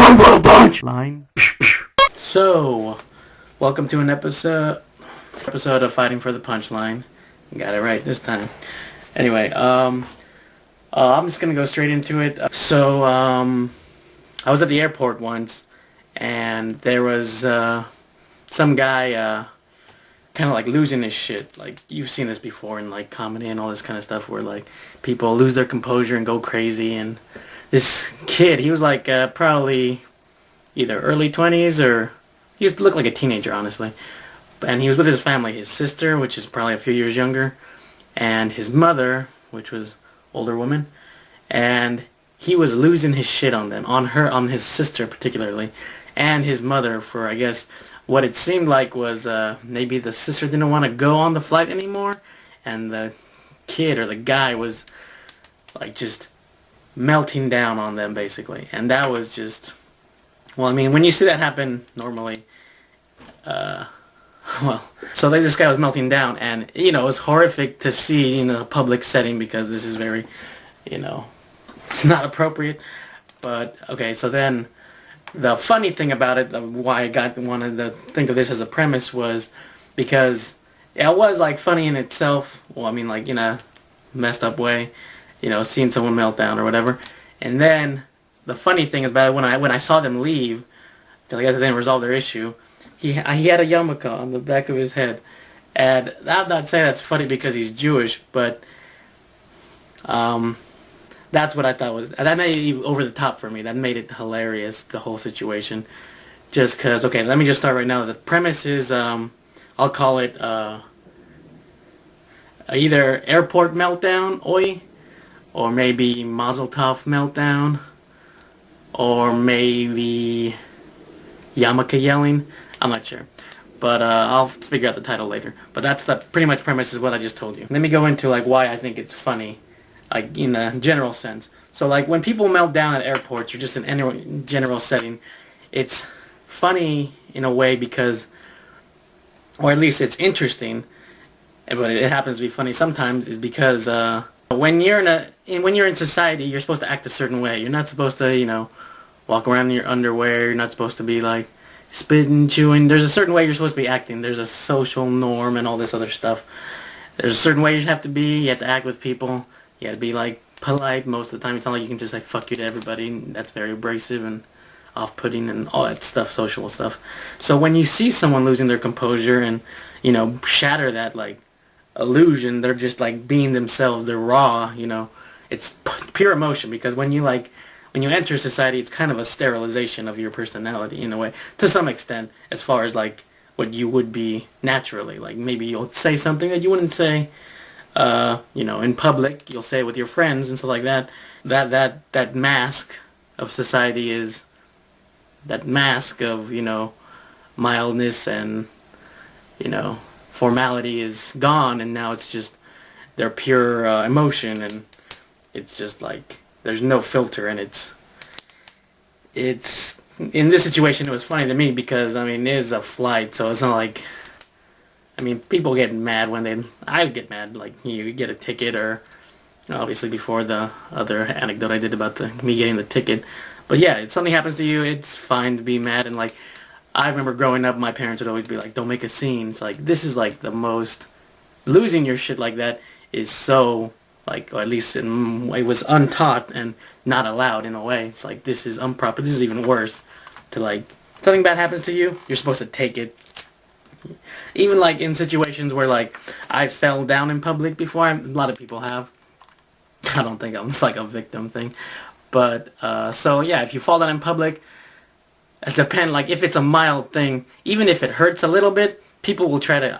Punchline. So, welcome to an episode of Fighting for the Punchline. Got it right this time. Anyway, I'm just gonna go straight into it. I was at the airport once, and there was some guy kind of like losing his shit. Like, you've seen this before in like comedy and all this kind of stuff, where like people lose their composure and go crazy. And this kid, he was like probably either early 20s or he looked like a teenager, honestly. And he was with his family, his sister, which is probably a few years younger, and his mother, which was older woman, and he was losing his shit on them, on his sister particularly, and his mother, for I guess what it seemed like was maybe the sister didn't want to go on the flight anymore, and the kid or the guy was like just melting down on them basically. And that was just, well, I mean, when you see that happen normally, so this guy was melting down, and you know, it was horrific to see in a public setting because this is very, you know, it's not appropriate. But okay, so then the funny thing about it, why I wanted to think of this as a premise, was because it was like funny in itself. Well, I mean, like in a messed up way, you know, seeing someone melt down or whatever. And then the funny thing about it, when I saw them leave, because I guess they didn't resolve their issue, he had a yarmulke on the back of his head. And I'm not saying that's funny because he's Jewish, but that's what I thought was, that made it over the top for me. That made it hilarious, the whole situation. Just because, okay, let me just start right now. The premise is, I'll call it either airport meltdown, oi, or maybe Mazel Tov meltdown, or maybe yarmulke yelling. I'm not sure, but I'll figure out the title later. But that's the pretty much premise is what I just told you. Let me go into like why I think it's funny, like in a general sense. So like when people melt down at airports or just in any general setting, it's funny in a way because, or at least it's interesting, but it happens to be funny sometimes, is because when you're in society, you're supposed to act a certain way. You're not supposed to, you know, walk around in your underwear. You're not supposed to be like spitting, chewing. There's a certain way you're supposed to be acting. There's a social norm and all this other stuff. There's a certain way you have to be. You have to act with people. You have to be like polite most of the time. It's not like you can just like fuck you to everybody. That's very abrasive and off-putting and all that stuff, social stuff. So when you see someone losing their composure and, you know, shatter that like illusion, they're just like being themselves. They're raw, you know. It's pure emotion, because when you enter society, it's kind of a sterilization of your personality in a way, to some extent, as far as like what you would be naturally. Like maybe you'll say something that you wouldn't say, you know, in public. You'll say it with your friends and stuff like that. That mask of society is that mask of, you know, mildness and, you know, formality is gone, and now it's just their pure emotion, and it's just like there's no filter, and it's in this situation it was funny to me because, I mean, it is a flight, so it's not like, I mean, people get mad when I get mad, like you get a ticket, or obviously before the other anecdote I did about me getting the ticket. But yeah, if something happens to you, it's fine to be mad. And like, I remember growing up, my parents would always be like, don't make a scene. It's like, this is like the most, losing your shit like that is so, like, or at least it was untaught and not allowed in a way. It's like, this is improper. This is even worse. To like, something bad happens to you, you're supposed to take it. Even like in situations where like I fell down in public before, a lot of people have. I don't think it's like a victim thing. But, so yeah, if you fall down in public, it depends, like if it's a mild thing, even if it hurts a little bit, people will try to,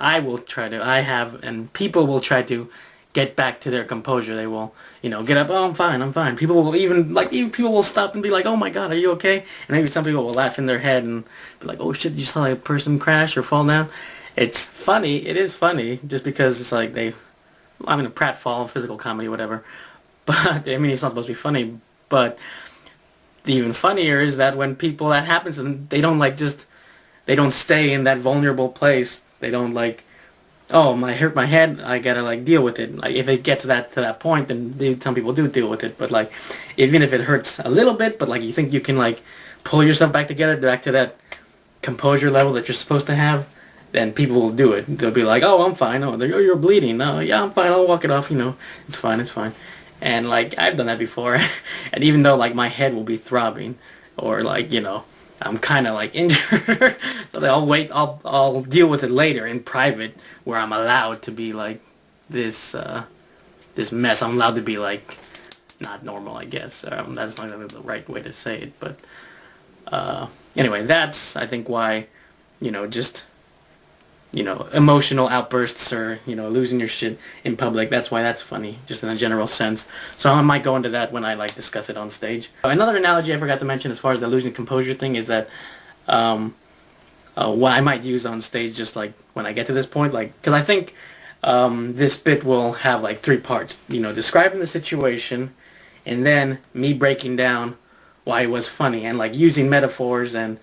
and people will try to get back to their composure. They will, you know, get up, oh, I'm fine. People will even people will stop and be like, oh my god, are you okay? And maybe some people will laugh in their head and be like, oh shit, you saw a person crash or fall down? It's funny, it is funny, just because it's like I mean, a pratfall, physical comedy, whatever. But, I mean, it's not supposed to be funny, but the even funnier is that when people, that happens to them, they don't like they don't stay in that vulnerable place. They don't like, oh, I hurt my head, I gotta like deal with it. Like if it gets to that point, then some people do deal with it. But like, even if it hurts a little bit, but like you think you can like pull yourself back together, back to that composure level that you're supposed to have, then people will do it. They'll be like, oh, I'm fine. Oh, you're bleeding. No, yeah, I'm fine. I'll walk it off. It's fine. It's fine. And like I've done that before, and even though like my head will be throbbing, or like I'm kind of like injured, so I'll wait. I'll deal with it later in private, where I'm allowed to be like this this mess. I'm allowed to be like not normal, I guess. That's not the right way to say it, but anyway, that's I think why just emotional outbursts or, losing your shit in public. That's why that's funny, just in a general sense. So I might go into that when I, discuss it on stage. Another analogy I forgot to mention as far as the losing composure thing is that what I might use on stage just, when I get to this point, because I think this bit will have, 3 parts. Describing the situation, and then me breaking down why it was funny, and, using metaphors and,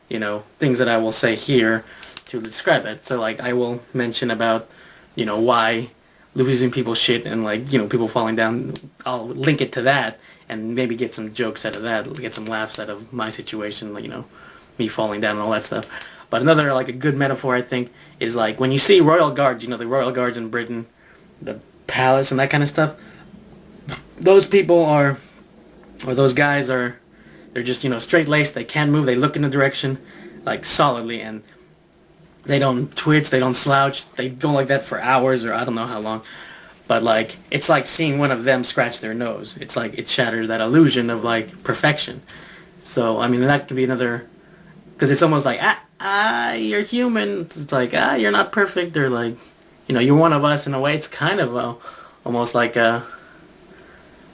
things that I will say here to describe it. So I will mention about why losing people's shit and people falling down. I'll link it to that and maybe get some jokes out of that, get some laughs out of my situation, me falling down and all that stuff. But another a good metaphor I think is when you see royal guards, the royal guards in Britain, the palace and that kind of stuff. Those people or those guys they're just straight laced. They can't move. They look in the direction solidly, and they don't twitch, they don't slouch, they go like that for hours or I don't know how long. But it's like seeing one of them scratch their nose. It's it shatters that illusion of perfection. So I mean that could be another, because it's almost you're human. It's you're not perfect, or you're one of us in a way. It's kind of almost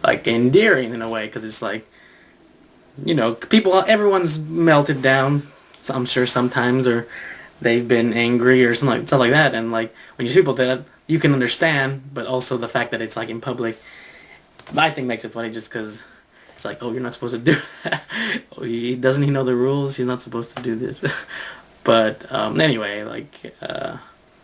endearing in a way, because it's everyone's melted down, I'm sure sometimes, or they've been angry or something stuff like that, and when you see people do that, you can understand, but also the fact that it's in public, I think makes it funny, just because it's oh, you're not supposed to do that. Oh, doesn't he know the rules? You're not supposed to do this. But anyway,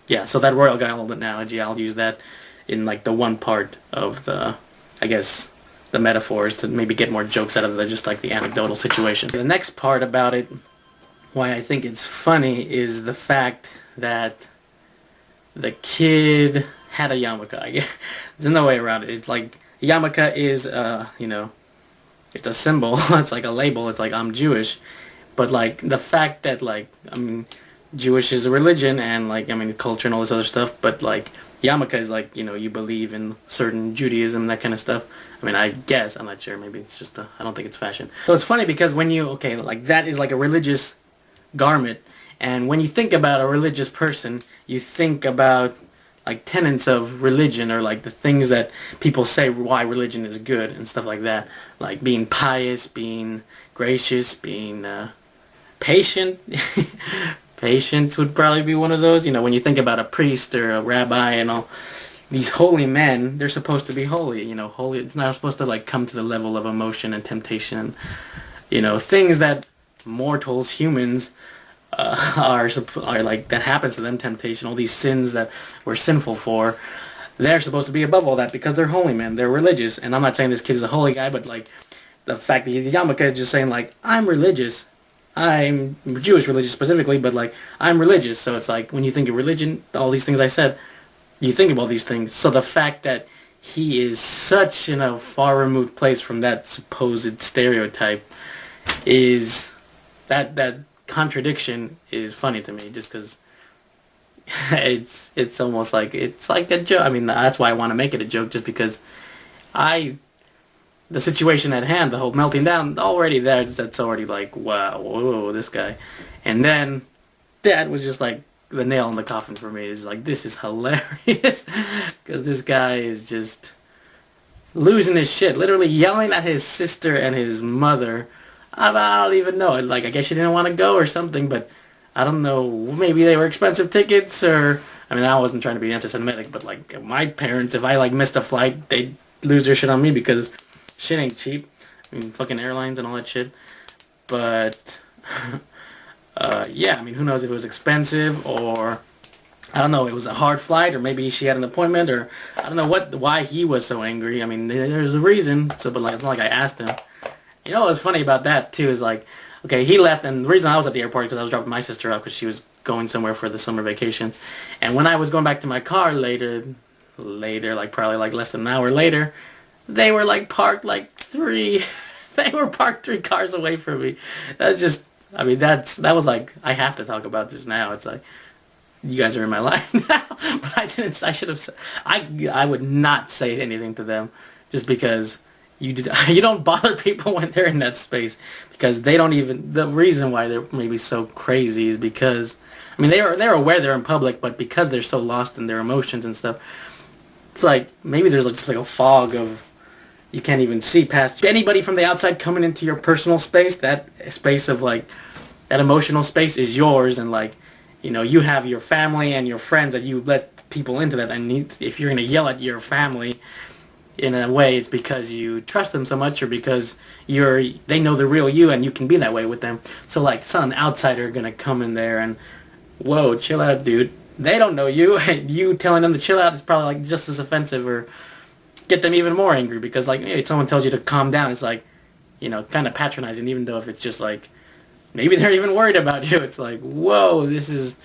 yeah. So that royal guy analogy, I'll use that in the one part of the, I guess, the metaphors to maybe get more jokes out of just the anecdotal situation. The next part about it, why I think it's funny, is the fact that the kid had a yarmulke. There's no way around it. It's yarmulke is, it's a symbol. It's a label. It's I'm Jewish. But the fact that I mean, Jewish is a religion, and I mean, culture and all this other stuff. But yarmulke is you believe in certain Judaism, that kind of stuff. I mean, I guess, I'm not sure. Maybe it's just I don't think it's fashion. So it's funny because when you that is a religious garment, and when you think about a religious person, you think about tenets of religion, or the things that people say why religion is good and stuff like that, being pious, being gracious, being patient. Patience would probably be one of those. When you think about a priest or a rabbi and all these holy men, they're supposed to be holy. Holy. It's not supposed to come to the level of emotion and temptation. Things that mortals, humans, are that happens to them, temptation, all these sins that we're sinful for, they're supposed to be above all that because they're holy men, they're religious. And I'm not saying this kid is a holy guy, but the fact that he's a yarmulke is just saying I'm religious, I'm Jewish religious specifically, but I'm religious. So it's when you think of religion, all these things I said, you think of all these things. So the fact that he is such in a far removed place from that supposed stereotype is that contradiction is funny to me, just because it's almost it's a joke. I mean, that's why I want to make it a joke, just because the situation at hand, the whole melting down, already there, that's already wow, whoa, this guy. And then that was just the nail in the coffin for me. Is this is hilarious, because this guy is just losing his shit, literally yelling at his sister and his mother. I don't even know. I guess she didn't want to go or something, but I don't know. Maybe they were expensive tickets, or I mean, I wasn't trying to be anti-Semitic, but my parents, if I missed a flight, they'd lose their shit on me, because shit ain't cheap. I mean, fucking airlines and all that shit. But yeah, I mean, who knows if it was expensive, or I don't know, it was a hard flight, or maybe she had an appointment, or I don't know why he was so angry. I mean, there's a reason. So, but it's not I asked him. What's funny about that too is Okay, he left, and the reason I was at the airport is because I was dropping my sister off because she was going somewhere for the summer vacation. And when I was going back to my car later, like probably like less than an hour later, they were like parked like they were parked 3 cars away from me. That's just, I mean, that was like, I have to talk about this now. It's like, you guys are in my life now. But I should have, I would not say anything to them just because you don't bother people when they're in that space because they don't even, the reason why they're maybe so crazy is because, I mean, they're aware they're in public, but because they're so lost in their emotions and stuff, it's like, maybe there's just like a fog of, you can't even see past anybody from the outside coming into your personal space. That space of like, that emotional space is yours, and like, you know, you have your family and your friends that you let people into that, and if you're going to yell at your family in a way, it's because you trust them so much, or because they know the real you and you can be that way with them. So like some outsider going to come in there and, whoa, chill out, dude. They don't know you, and you telling them to chill out is probably like just as offensive, or get them even more angry, because like maybe someone tells you to calm down, it's like, you know, kind of patronizing, even though if it's just like, maybe they're even worried about you. It's like, whoa, this is,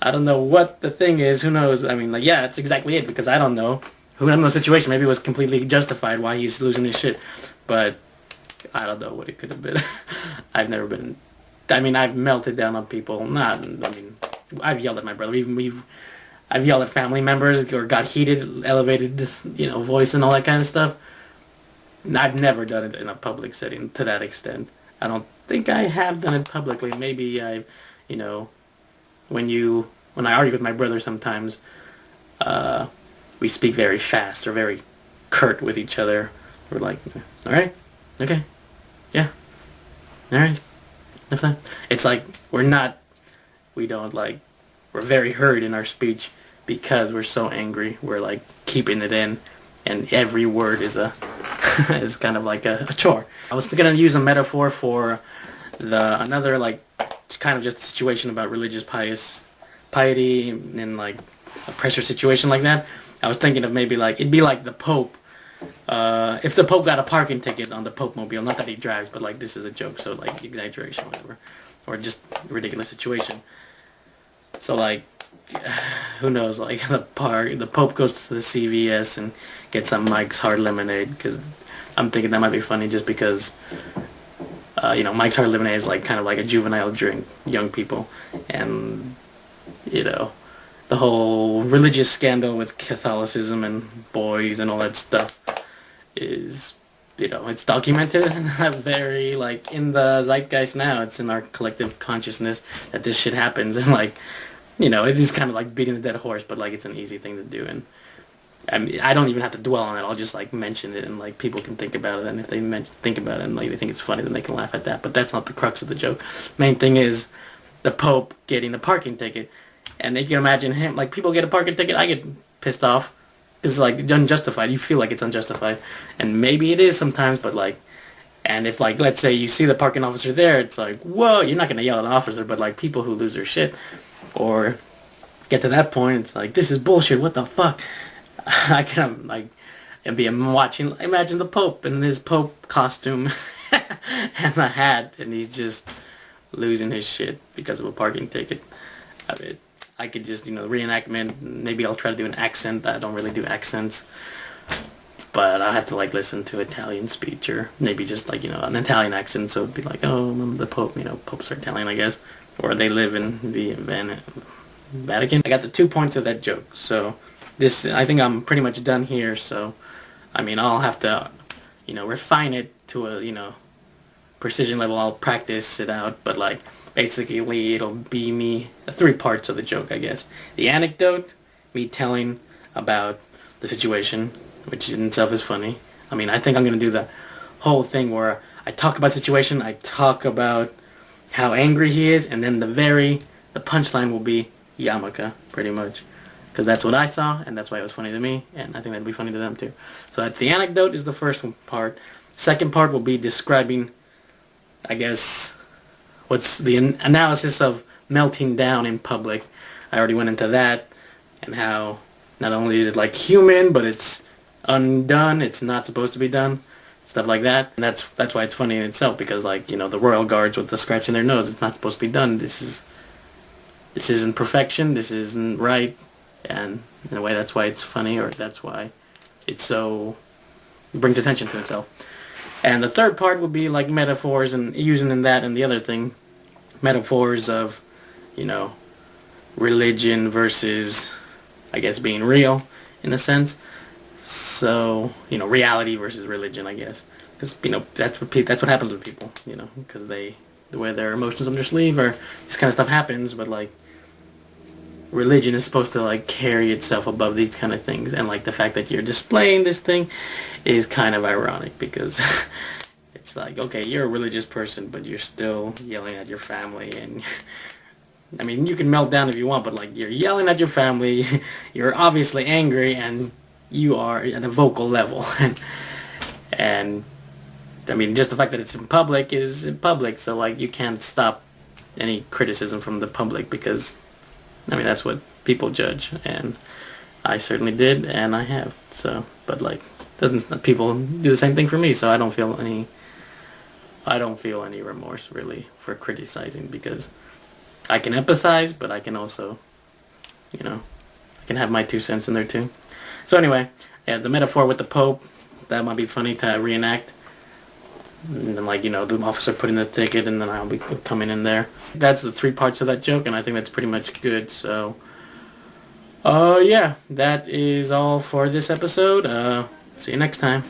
I don't know what the thing is, who knows. I mean, like, yeah, that's exactly it, because I don't know. Who knows the situation, maybe it was completely justified why he's losing his shit, but I don't know what it could have been. I've never been, I mean, I've melted down on people, I've yelled at my brother, I've yelled at family members, or got heated, elevated, you know, voice and all that kind of stuff. I've never done it in a public setting to that extent. I don't think I have done it publicly. Maybe I, you know, when I argue with my brother sometimes, we speak very fast or very curt with each other. We're like, all right, okay, yeah, all right, enough that. It's like we're very hurt in our speech because we're so angry. We're like keeping it in, and every word is is kind of like a chore. I was gonna use a metaphor for another like kind of just a situation about religious piety in like a pressure situation like that. I was thinking of maybe like, it'd be like the Pope. If the Pope got a parking ticket on the Pope mobile, not that he drives, but like this is a joke, so like exaggeration, whatever, or just a ridiculous situation. So like, who knows, like the Pope goes to the CVS and gets some Mike's Hard Lemonade, because I'm thinking that might be funny just because, you know, Mike's Hard Lemonade is like kind of like a juvenile drink, young people, and, you know, the whole religious scandal with Catholicism and boys and all that stuff is, you know, it's documented and very, like, in the zeitgeist now. It's in our collective consciousness that this shit happens, and like, you know, it is kind of like beating the dead horse, but like it's an easy thing to do, and I mean, I don't even have to dwell on it. I'll just like mention it, and like people can think about it, and if they think about it and like they think it's funny, then they can laugh at that. But that's not the crux of the joke. Main thing is the Pope getting the parking ticket, and they can imagine him, like, people get a parking ticket, I get pissed off. It's like unjustified. You feel like it's unjustified, and maybe it is sometimes, but like, and if like, let's say you see the parking officer there, it's like, whoa, you're not gonna yell at an officer, but like people who lose their shit or get to that point, it's like, this is bullshit, what the fuck. I can like and be watching, imagine the Pope in his Pope costume and the hat, and he's just losing his shit because of a parking ticket. I mean, I could just, you know, reenactment, maybe I'll try to do an accent. I don't really do accents, but I'll have to like listen to Italian speech, or maybe just like, you know, an Italian accent, so it'd be like, oh, the Pope, you know, popes are Italian, I guess, or they live in the Vatican. I got the 2 points of that joke, so this, I think I'm pretty much done here. So I mean, I'll have to, you know, refine it to a, you know, precision level. I'll practice it out, but like basically it'll be me, 3 parts of the joke, I guess. The anecdote, me telling about the situation, which in itself is funny. I mean, I think I'm gonna do the whole thing where I talk about the situation, I talk about how angry he is, and then the punchline will be Yamaka, pretty much. Because that's what I saw, and that's why it was funny to me, and I think that'd be funny to them too. So that's the anecdote is the first part. Second part will be describing, I guess, what's the analysis of melting down in public. I already went into that, and how not only is it like human, but it's undone, it's not supposed to be done. stuff like that. And that's why it's funny in itself, because like, you know, the royal guards with the scratch in their nose, it's not supposed to be done. This isn't perfection. This isn't right. And in a way, that's why it's funny, or that's why it's so, it brings attention to itself. And the third part would be like metaphors, and using in that and the other thing, metaphors of, you know, religion versus, I guess, being real in a sense. So, you know, reality versus religion, I guess, because, you know, that's what happens with people, you know, because they wear their emotions on their sleeve, or this kind of stuff happens. But like, religion is supposed to like carry itself above these kind of things, and like the fact that you're displaying this thing is kind of ironic, because it's like, okay, you're a religious person, but you're still yelling at your family. And I mean, you can melt down if you want, but like, you're yelling at your family, you're obviously angry, and you are at a vocal level. And I mean, just the fact that it's in public is in public, so like, you can't stop any criticism from the public, because I mean, that's what people judge, and I certainly did, and I have. So, but like, people do the same thing for me, so I don't feel any remorse really for criticizing, because I can empathize, but I can also, you know, I can have my 2 cents in there too. So anyway, yeah, the metaphor with the Pope, that might be funny to reenact. And then, like, you know, the officer putting the ticket, and then I'll be coming in there. That's the 3 parts of that joke, and I think that's pretty much good. So, yeah, that is all for this episode. See you next time.